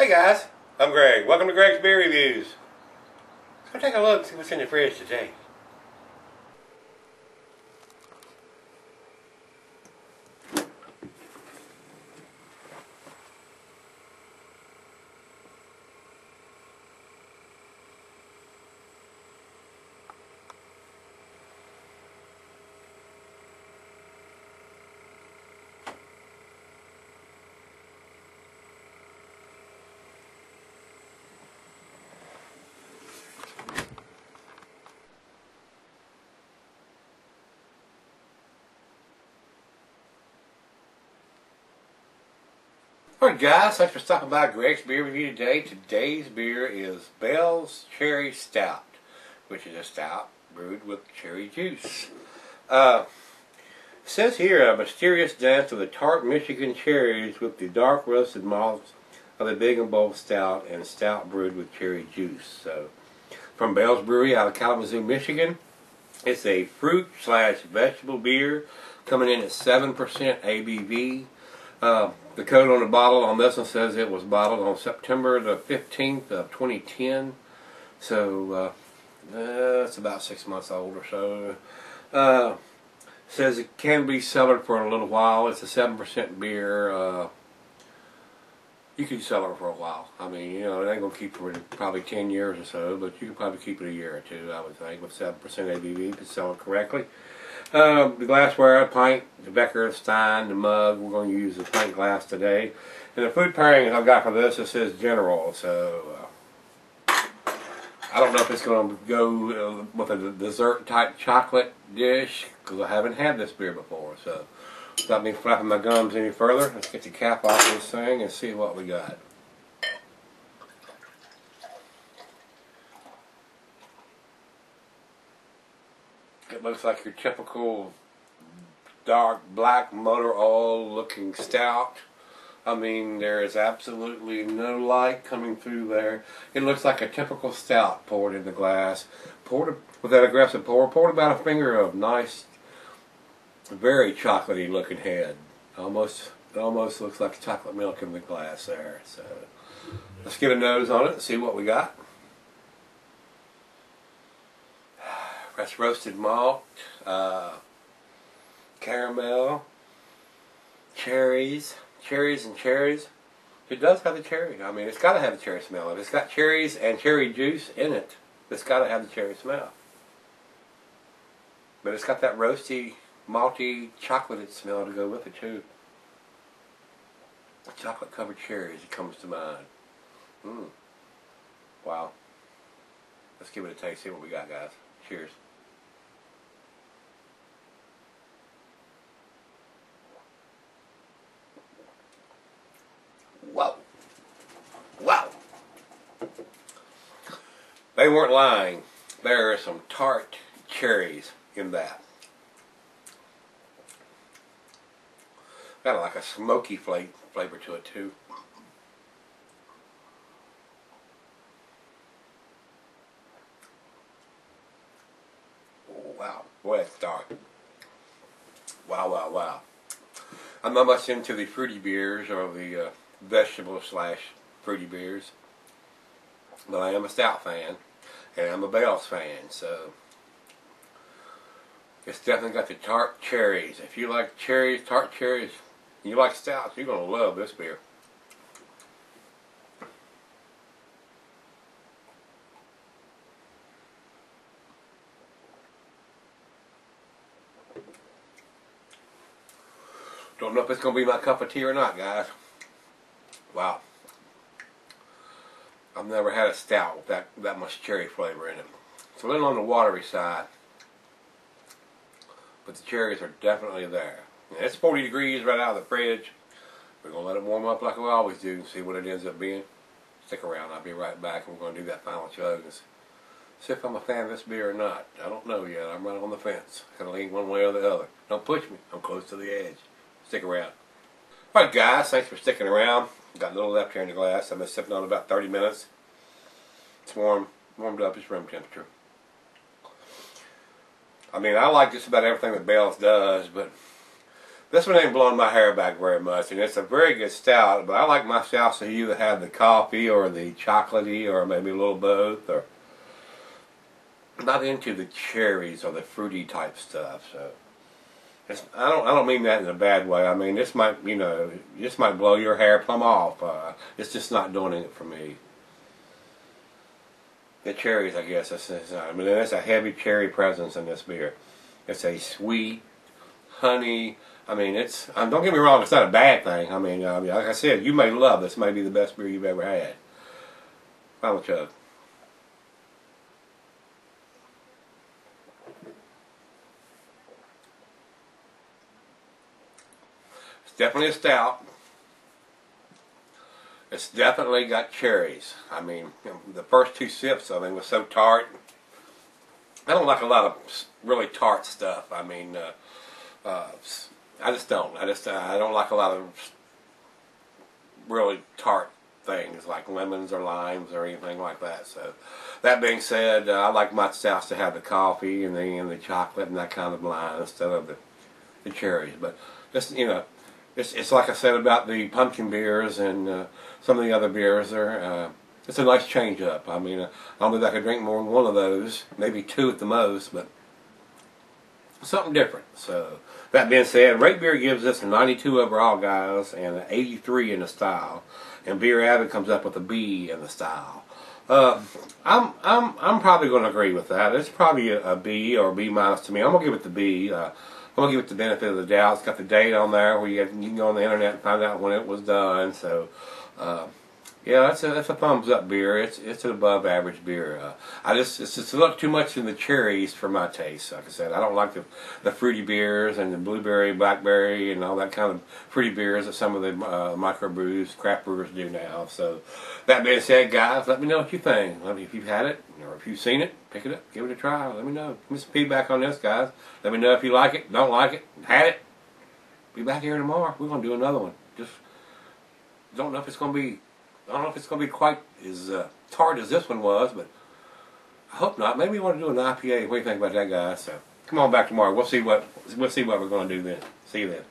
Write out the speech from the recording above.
Hey guys, I'm Greg. Welcome to Greg's Beer Reviews. Let's go take a look and see what's in the fridge today. Alright guys, thanks for stopping by Greg's Beer Review today. Today's beer is Bell's Cherry Stout, which is a stout brewed with cherry juice. It says here, a mysterious dance of the tart Michigan cherries with the dark roasted malts of the Big and Bold Stout and stout brewed with cherry juice. So, from Bell's Brewery out of Kalamazoo, Michigan. It's a fruit/vegetable beer coming in at 7% ABV. The code on the bottle on this one says it was bottled on September the 15th of 2010. So, it's about 6 months old or so. Says it can be cellared for a little while. It's a 7% beer. You can cellar it for a while. I mean, you know, it ain't going to keep for probably 10 years or so, but you can probably keep it a year or two, I would think, with 7% ABV to sell it correctly. The glassware, a pint, the Becker, the Stein, the mug. We're going to use the pint glass today. And the food pairing I've got for this, it says general. So, I don't know if it's going to go with a dessert type chocolate dish, because I haven't had this beer before. So, without me flapping my gums any further, let's get the cap off this thing and see what we got. It looks like your typical dark black motor oil looking stout. I mean, there is absolutely no light coming through there. It looks like a typical stout poured in the glass. Poured with that aggressive pour. Poured about a finger of nice, very chocolatey looking head. Almost looks like chocolate milk in the glass there. So let's get a nose on it and see what we got. That's roasted malt, caramel, cherries. It does have the cherry. I mean, it's got to have the cherry smell. If it's got cherries and cherry juice in it, it's got to have the cherry smell. But it's got that roasty, malty, chocolated smell to go with it too. Chocolate covered cherries, it comes to mind. Wow. Let's give it a taste, see what we got, guys. Cheers. Wow. Wow. They weren't lying. There are some tart cherries in that. Got like a smoky flavor to it too. Wow, boy, it's dark. Wow. I'm not much into the fruity beers or the vegetable/fruity beers, but I am a stout fan, and I'm a Bell's fan, so it's definitely got the tart cherries. If you like cherries, tart cherries, and you like stouts, you're going to love this beer. Don't know if it's going to be my cup of tea or not, guys. Wow. I've never had a stout with that much cherry flavor in it. It's a little on the watery side, but the cherries are definitely there. And it's 40 degrees right out of the fridge. We're going to let it warm up like we always do and see what it ends up being. Stick around. I'll be right back. We're going to do that final chug and see if I'm a fan of this beer or not. I don't know yet. I'm right on the fence. I can lean one way or the other. Don't push me. I'm close to the edge. Stick around. Alright guys, thanks for sticking around. Got a little left here in the glass. I've been sipping on about 30 minutes. It's warmed up. It's room temperature. I mean, I like just about everything that Bell's does, but This one ain't blowing my hair back very much, and it's a very good stout, but I like my stouts to either have the coffee or the chocolatey or maybe a little both, or not into the cherries or the fruity type stuff. So I don't mean that in a bad way. I mean, this might, you know, this might blow your hair plumb off. It's just not doing it for me. The cherries, I guess, I mean, there's a heavy cherry presence in this beer. It's a sweet, honey. I mean, don't get me wrong, it's not a bad thing. I mean, like I said, you may love this. May be the best beer you've ever had. Final chug. It's definitely a stout. It's definitely got cherries. I mean, the first two sips of it was so tart. I don't like a lot of really tart stuff. I mean, I just don't. I don't like a lot of really tart things like lemons or limes or anything like that. So, that being said, I like my stouts to have the coffee and the chocolate and that kind of line instead of the cherries. But just, you know, it's like I said about the pumpkin beers and some of the other beers. It's a nice change up. I mean, I don't think I could drink more than one of those, maybe two at the most, but something different. So, that being said, Rate Beer gives us a 92 overall, guys, and an 83 in the style. And Beer Avid comes up with a B in the style. I'm probably going to agree with that. It's probably a B or a B minus to me. I'm going to give it the B. I'm going to give it the benefit of the doubt. It's got the date on there where you can go on the internet and find out when it was done. So, yeah, that's a thumbs up beer. It's an above average beer. It's just a little too much in the cherries for my taste. Like I said, I don't like the fruity beers and the blueberry, blackberry, and all that kind of fruity beers that some of the microbrews, craft brewers do now. So, that being said, guys, let me know what you think. Let me, if you've had it or if you've seen it, pick it up, give it a try. Let me know. Give me some feedback on this, guys. Let me know if you like it, don't like it, had it. Be back here tomorrow. We're gonna do another one. Just don't know if it's gonna be. I don't know if it's going to be quite as tart as this one was, but I hope not. Maybe we want to do an IPA. What do you think about that, guys? So come on back tomorrow. We'll see what we're going to do then. See you then.